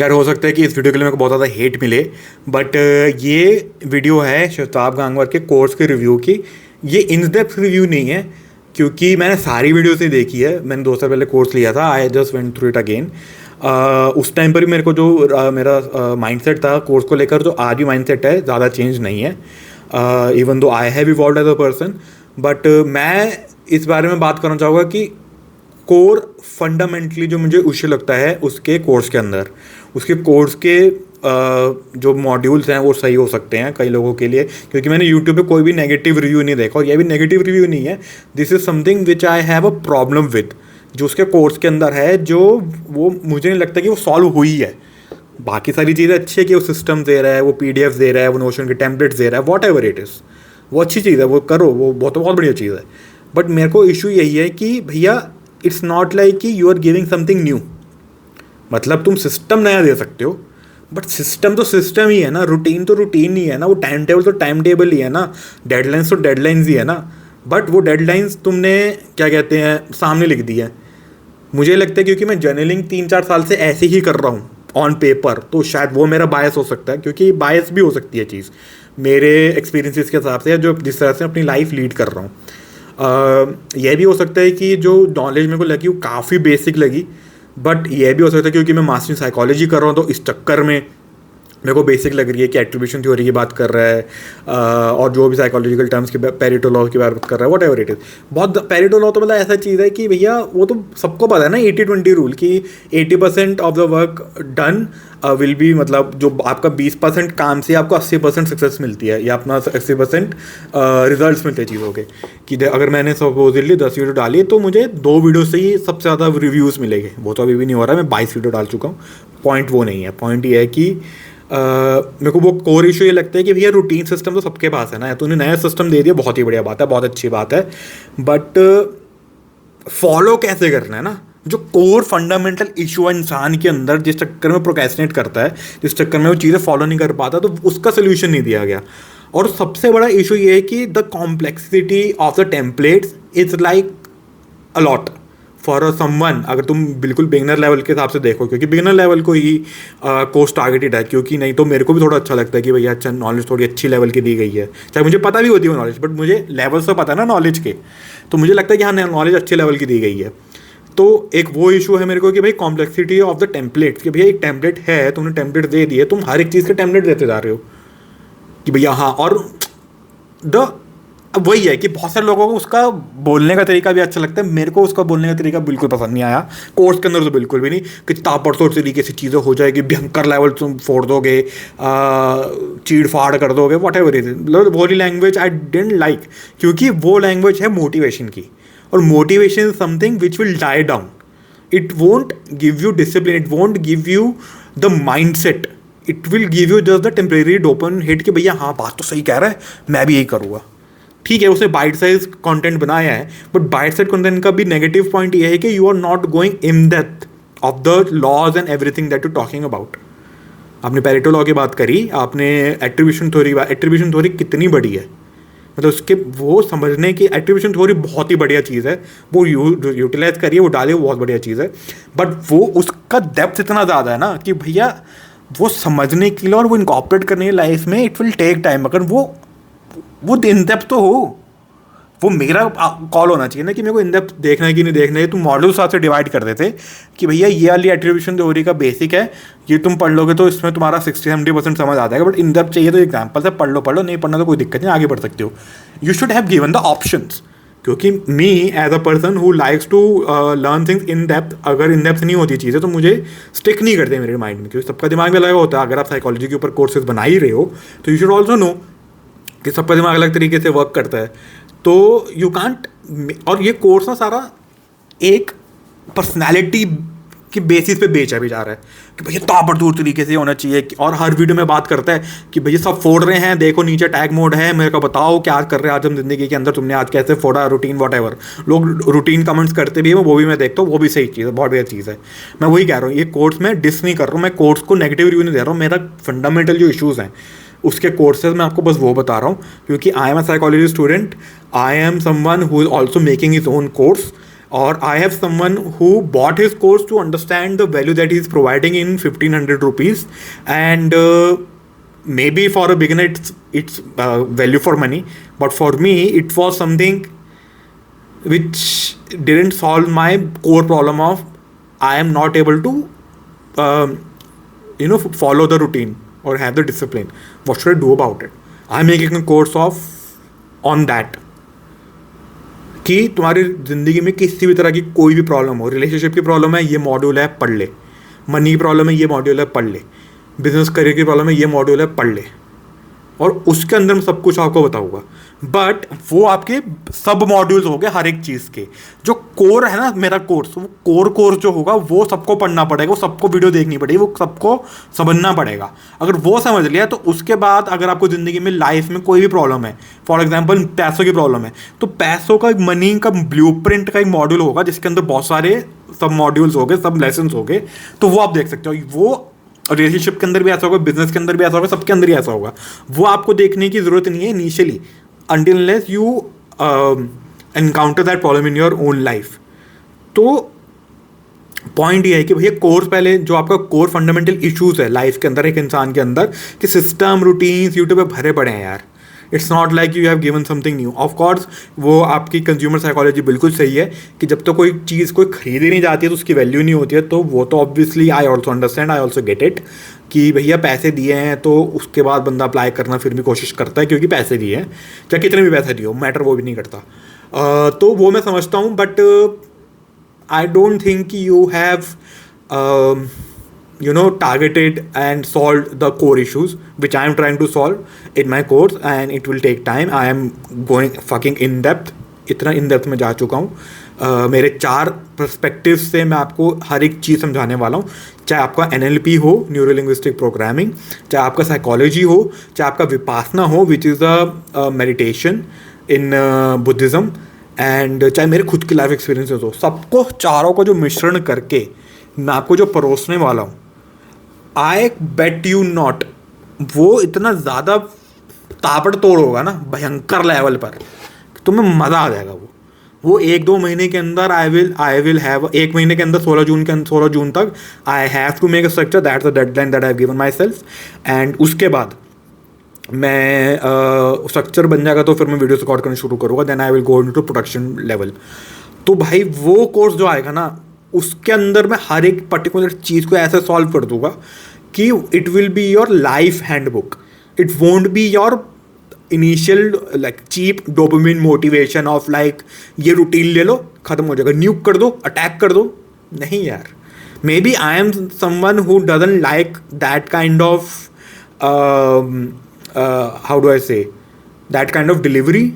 खैर हो सकता है कि इस वीडियो के लिए मेरे को बहुत ज़्यादा हेट मिले, बट ये वीडियो है शताब गंगवार के कोर्स के रिव्यू की। ये इन डेप्थ रिव्यू नहीं है, क्योंकि मैंने सारी वीडियो से देखी है। मैंने 2 साल पहले कोर्स लिया था, I just went through it again. उस टाइम पर भी मेरे को जो मेरा माइंडसेट था कोर्स को लेकर, जो आज भी माइंडसेट है, ज़्यादा चेंज नहीं है। Even though I have evolved as a person, but मैं इस बारे में बात करना चाहूँगा कि कोर फंडामेंटली जो मुझे इशू लगता है उसके कोर्स के अंदर, उसके कोर्स के जो मॉड्यूल्स हैं वो सही हो सकते हैं कई लोगों के लिए, क्योंकि मैंने यूट्यूब पे कोई भी नेगेटिव रिव्यू नहीं देखा, और ये भी नेगेटिव रिव्यू नहीं है। This is something which I have a problem with, जो उसके कोर्स के अंदर है, जो वो मुझे नहीं लगता कि वो सॉल्व हुई है। बाकी सारी चीज़ें अच्छी है कि वो सिस्टम दे रहा है, वो PDF दे रहा है, वो नोशन के टेम्पलेट्स दे रहा है, वॉट एवर इट इज़, वो अच्छी चीज़ है, वो करो, वो बहुत बढ़िया चीज़ है। बट मेरे को इशू यही है कि भैया इट्स नॉट लाइक कि you are giving something new. मतलब तुम सिस्टम नया दे सकते हो, बट सिस्टम तो सिस्टम ही है ना, रूटीन तो रूटीन ही है ना, वो टाइम टेबल तो टाइम टेबल ही है ना, डेडलाइंस तो डेडलाइंस ही है ना। बट वो डेडलाइंस तुमने क्या कहते हैं सामने लिख दी है। मुझे लगता है क्योंकि मैं जर्नलिंग 3-4 साल से ऐसे ही कर रहा हूँ ऑन पेपर, तो शायद वो मेरा बायस हो सकता है, क्योंकि बायस भी हो सकती है चीज़ मेरे एक्सपीरियंसेस के हिसाब से, जो जिस तरह से अपनी लाइफ लीड कर रहा हूँ। यह भी हो सकता है कि जो नॉलेज मेरे को लगी वो काफ़ी बेसिक लगी, बट यह भी हो सकता है क्योंकि मैं मास्टर साइकोलॉजी कर रहा हूँ, तो इस चक्कर में मेरे को बेसिक लग रही है कि एट्रीब्यूशन थ्योरी की बात कर रहा है, और जो भी साइकोलॉजिकल टर्म्स के पेरेटो लॉ की बात कर रहा है, वॉट एवर इट इज़। बहुत पेरेटो लॉ तो मतलब ऐसा चीज़ है कि भैया वो तो सबको पता है ना, 80-20 रूल, कि 80% of the work done will be, मतलब जो आपका 20% काम से आपको 80% सक्सेस मिलती है, या अपना 80% रिजल्ट मिलते हैं चीज़ों के। कि अगर मैंने सपोजली 10 वीडियो डाली तो मुझे 2 वीडियो से ही सबसे ज़्यादा रिव्यूज़ मिलेंगे। वो तो अभी भी नहीं हो रहा है, मैं 22 वीडियो डाल चुका हूँ। पॉइंट वो नहीं है, पॉइंट ये है कि मेरे को वो कोर इशू ये लगता है कि भैया रूटीन सिस्टम तो सबके पास है ना, तो उन्हें नया सिस्टम दे दिया, बहुत ही बढ़िया बात है, बहुत अच्छी बात है, बट फॉलो कैसे करना है ना, जो कोर फंडामेंटल इशू है इंसान के अंदर, जिस चक्कर में प्रोक्रेस्टिनेट करता है, जिस चक्कर में वो चीज़ें फॉलो नहीं कर पाता, तो उसका सोल्यूशन नहीं दिया गया। और सबसे बड़ा इशू ये है कि the complexity of the templates is like a lot for someone. अगर तुम बिल्कुल बिगिनर लेवल के हिसाब से देखो, क्योंकि बिगिनर लेवल को ही कोर्स टारगेटेड है, क्योंकि नहीं तो मेरे को भी थोड़ा अच्छा लगता है कि भैया अच्छा नॉलेज थोड़ी अच्छी लेवल की दी गई है, चाहे मुझे पता भी होती है वो नॉलेज, बट मुझे लेवल से पता है ना नॉलेज के, तो मुझे लगता है कि हाँ नॉलेज अच्छे लेवल की दी गई है। तो एक वो इशू है मेरे को कि भाई कॉम्प्लेक्सिटी ऑफ द टेम्पलेट, कि भैया एक टेम्पलेट है, तुमने टेम्पलेट दे दिए, तुम हर एक चीज़ के टेम्पलेट देते जा रहे हो कि भैया हाँ। और अब वही है कि बहुत सारे लोगों को उसका बोलने का तरीका भी अच्छा लगता है, मेरे को उसका बोलने का तरीका बिल्कुल पसंद नहीं आया। कोर्स के अंदर तो बिल्कुल भी नहीं कि ताबड़तोड़ तरीके से चीज़ें हो जाएगी, भयंकर लेवल तुम फोड़ दोगे, चीड़ फाड़ कर दोगे, वॉट एवर इज। मतलब वो लैंग्वेज आई डेंट लाइक, क्योंकि वो लैंग्वेज है मोटिवेशन की, और motivation is something which will die down. It won't give you discipline, it won't give you the mind set, it will give you just the temporary dopamine hit कि भैया हाँ बात तो सही कह रहा है, मैं भी यही करूँगा। ठीक है, उसने बाइट साइज कंटेंट बनाया है, बट बाइट साइज कंटेंट का भी नेगेटिव पॉइंट ये है कि you are not going in depth of the laws and everything that you talking about. आपने पेरेटो लॉ की बात करी, आपने एट्रीब्यूशन थ्योरी कितनी बड़ी है, मतलब उसके वो समझने की, एट्रीब्यूशन थ्योरी बहुत ही बढ़िया चीज़ है, वो यूटिलाइज करिए, वो डालिए, वो बहुत बढ़िया चीज़ है, बट वो उसका डेप्थ इतना ज़्यादा है ना कि भैया वो समझने के लिए और वो इनकॉर्पोरेट करने की लाइफ में इट विल टेक टाइम। अगर वो इन डेप्थ तो हो, वो मेरा कॉल होना चाहिए ना कि मेरे को इन डेप्थ देखना है कि नहीं देखना है। तुम मॉडल साथ से डिवाइड कर देते कि भैया ये वाली एट्रीब्यूशन थ्योरी का बेसिक है, ये तुम पढ़ लोगे तो इसमें तुम्हारा 60-70% समझ आ जाएगा, बट इन डेप्थ चाहिए तो एग्जाम्पल से पढ़ लो, नहीं पढ़ना तो कोई दिक्कत नहीं, आगे बढ़ सकते हो। You should have given the options, क्योंकि me as a person who likes to learn things in depth, अगर इन डेप्थ नहीं होती चीज़ें तो मुझे स्टिक नहीं करते मेरे माइंड में, क्योंकि सबका दिमाग अलग होता है। अगर आप साइकोलॉजी के ऊपर कोर्सेज बना ही रहे हो तो यू शुड ऑल्सो नो कि सबका दिमाग अलग तरीके से वर्क करता है, तो यू कांट। और ये कोर्स ना सारा एक पर्सनैलिटी की बेसिस पे बेचा भी जा रहा है कि भैया ताबड़तोड़ तरीके से होना चाहिए, और हर वीडियो में बात करता है कि भैया सब फोड़ रहे हैं, देखो नीचे टैग मोड है, मेरे को बताओ क्या कर रहे हैं आज हम जिंदगी के अंदर, तुमने आज कैसे फोड़ा रूटीन, वॉट एवर। लोग रूटीन कमेंट्स करते भी हैं, वो भी मैं देखता हूँ, वो भी सही चीज़ है, बहुत बढ़िया चीज़ है। मैं वही कह रहा हूँ, ये कोर्स में डिस नहीं कर रहा हूँ, मैं कोर्स को नेगेटिव रिव्यू नहीं दे रहा हूँ, मेरा फंडामेंटल जो इशूज़ हैं उसके कोर्सेज मैं आपको बस वो बता रहा हूँ, क्योंकि I am a psychology student, I am someone who is also making his own course. और I have someone who bought his course to understand the value that he is providing in 1500 rupees and maybe for a beginner it's value for money, but for me it was something which didn't solve my core problem of I am not able to follow the routine or have the discipline. What should I do about it? I'm making a course of on that कि तुम्हारी ज़िंदगी में किसी भी तरह की कोई भी प्रॉब्लम हो, रिलेशनशिप की प्रॉब्लम है, ये मॉड्यूल है, पढ़ ले। मनी की प्रॉब्लम है, ये मॉड्यूल है, पढ़ ले। बिजनेस करियर की प्रॉब्लम है, ये मॉड्यूल है, पढ़ ले। और उसके अंदर मैं सब कुछ आपको बताऊंगा, बट वो आपके सब मॉड्यूल्स हो गए हर एक चीज़ के। जो कोर है ना मेरा कोर्स, वो कोर्स जो होगा वो सबको पढ़ना पड़ेगा, वो सबको वीडियो देखनी पड़ेगी, वो सबको समझना पड़ेगा। अगर वो समझ लिया तो उसके बाद अगर आपको ज़िंदगी में लाइफ में कोई भी प्रॉब्लम है, फॉर एग्जाम्पल पैसों की प्रॉब्लम है, तो पैसों का एक मनी का ब्लूप्रिंट का एक मॉड्यूल होगा जिसके अंदर बहुत सारे सब मॉड्यूल्स हो गए, सब लेसन्स हो गए, तो वो आप देख सकते हो। वो रिलेशनशिप के अंदर भी ऐसा होगा, बिजनेस के अंदर भी ऐसा होगा, सबके अंदर ही ऐसा होगा। वो आपको देखने की ज़रूरत नहीं है initially, until unless you encounter that problem in your own life। तो पॉइंट ये है कि भैया कोर्स पहले जो आपका कोर फंडामेंटल इश्यूज है लाइफ के अंदर एक इंसान के अंदर, कि सिस्टम रूटीन्स यूट्यूब पे भरे पड़े हैं यार। It's not like you have given something new. Of course वो आपकी कंज्यूमर साइकोलॉजी बिल्कुल सही है कि जब तक तो कोई चीज़ कोई खरीदी नहीं जाती है तो उसकी वैल्यू नहीं होती है, तो वो तो obviously I also understand, I also get it कि भैया पैसे दिए हैं तो उसके बाद बंदा अप्लाई करना फिर भी कोशिश करता है क्योंकि पैसे दिए हैं, चाहे कितने भी पैसे दिए हो, मैटर वो भी नहीं करता। तो वो मैं समझता हूँ, but I don't think you have targeted and solved the core issues which I am trying to solve in my course, and it will take time. I am going fucking in depth, इतना in depth में जा चुका हूँ। मेरे 4 perspective से मैं आपको हर एक चीज़ समझाने वाला हूँ, चाहे आपका NLP हो, न्यूरो लिंग्विस्टिक प्रोग्रामिंग, चाहे आपका साइकोलॉजी हो, चाहे आपका विपासना हो which is a meditation in Buddhism, and चाहे मेरे खुद की लाइफ एक्सपीरियंसेस हो, सबको चारों को जो मिश्रण करके मैं आपको जो परोसने वाला हूँ, आई बेट यू नॉट वो इतना ज़्यादा ताबड़तोड़ होगा ना, भयंकर लेवल पर, तुम्हें मज़ा आ जाएगा। वो 1-2 महीने के अंदर आई विल हैव, 1 महीने के अंदर 16 जून तक I have to make a structure, that's the deadline that I have given myself. And उसके बाद मैं स्ट्रक्चर बन जाएगा तो फिर मैं वीडियो रिकॉर्ड करना शुरू करूँगा, then I will go into production level. तो भाई वो कोर्स जो आएगा ना, उसके अंदर मैं हर एक पर्टिकुलर चीज़ को ऐसे सॉल्व कर दूंगा कि it will be your life handbook. It won't be your initial like cheap dopamine motivation of like ये रूटीन ले लो खत्म हो जाएगा, न्यूक कर दो, अटैक कर दो। नहीं यार, maybe I am someone who doesn't like that kind of how do I say that kind of delivery.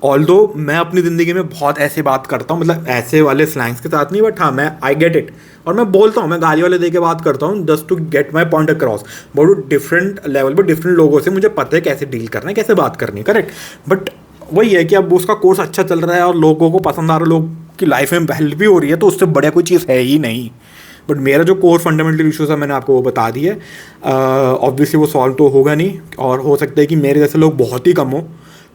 Although मैं अपनी ज़िंदगी में बहुत ऐसे बात करता हूँ, मतलब ऐसे वाले स्लैंग्स के साथ नहीं, बट हाँ मैं आई गेट इट, और मैं बोलता हूँ, मैं गाली वाले दे के बात करता हूँ just to get my point across. बहुत डिफरेंट लेवल पर डिफरेंट लोगों से मुझे पता है कैसे डील करना है, कैसे बात करनी है, करेक्ट। बट वही है कि अब उसका कोर्स अच्छा चल रहा है और लोगों को पसंद आ रहा है, लोग की लाइफ में हेल्प भी हो रही है, तो उससे बढ़िया कोई चीज़ है ही नहीं। बट मेरा जो कोर फंडामेंटल इश्यूज़ है मैंने आपको वो बता दी है। ऑब्वियसली वो सॉल्व तो होगा नहीं, और हो सकता है कि मेरे जैसे लोग बहुत ही कम हो,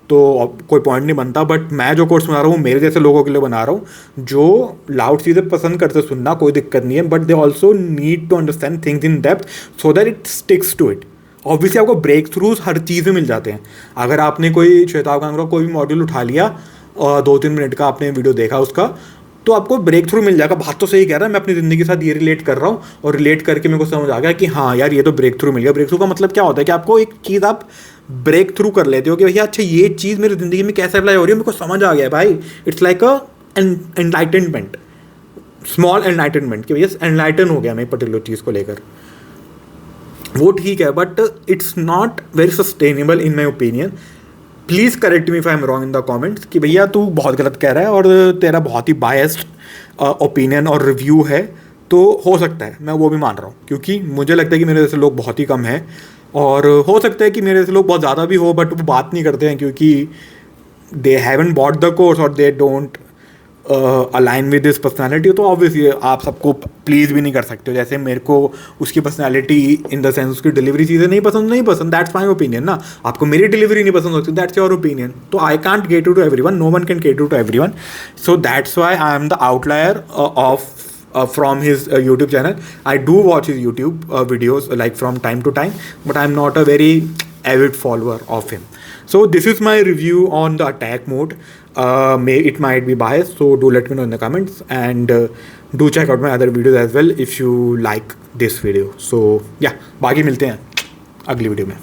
तो कोई पॉइंट नहीं बनता। बट मैं जो कोर्स बना रहा हूँ मेरे जैसे लोगों के लिए बना रहा हूँ जो लाउड चीज़ें पसंद करते सुनना, कोई दिक्कत नहीं है, but they also need to understand things in depth so that it sticks to it. Obviously आपको ब्रेक थ्रूज हर चीज़ में मिल जाते हैं। अगर आपने कोई श्वेताब कांगरा कोई भी मॉड्यूल उठा लिया और 2-3 मिनट का आपने वीडियो देखा उसका, तो आपको ब्रेक थ्रू मिल जाएगा। बात तो सही कह रहा है, मैं अपनी ज़िंदगी के साथ ये रिलेट कर रहा हूँ, और रिलेट करके मेरे को समझ आ गया कि हाँ यार ये तो ब्रेक थ्रू मिल गया। ब्रेक थ्रू का मतलब क्या होता है कि आपको एक चीज़ आप ब्रेक थ्रू कर लेते हो कि भैया अच्छा ये चीज़ मेरी ज़िंदगी में कैसे अप्लाई हो रही है, मेरे को समझ आ गया भाई। It's like a enlightenment, small enlightenment, कि भैया एनलाइटन हो गया मैं पर्टिकुलर चीज़ को लेकर। वो ठीक है, but it's not very sustainable in my opinion. Please correct me if I am wrong in the comments कि भैया तू बहुत गलत कह रहा है और तेरा बहुत ही बायस्ड ओपिनियन और रिव्यू है। तो हो सकता है मैं वो भी मान रहा हूँ, क्योंकि मुझे लगता है कि मेरे जैसे लोग बहुत ही कम हैं, और हो सकता है कि मेरे जैसे लोग बहुत ज़्यादा भी हो, बट वो बात नहीं करते हैं क्योंकि they haven't bought the course और they don't align with this personality, तो ऑब्वियसली आप सबको प्लीज़ भी नहीं कर सकते हो। जैसे मेरे को उसकी पर्सनैलिटी इन द सेंस उसकी डिलीवरी चीज़ें नहीं पसंद, दैट्स माई ओपिनियन ना। आपको मेरी डिलीवरी नहीं पसंद होती, दैट्स योर ओपिनियन। तो I can't cater to everyone, no one can cater to everyone, so that's why I am the outlier of from his YouTube channel. I do watch his YouTube videos like from time to time, but I'm not a very avid follower of him. So this is my review on the attack mode. It might be biased, so do let me know in the comments, and do check out my other videos as well if you like this video. So yeah, बाकी मिलते हैं अगली video में।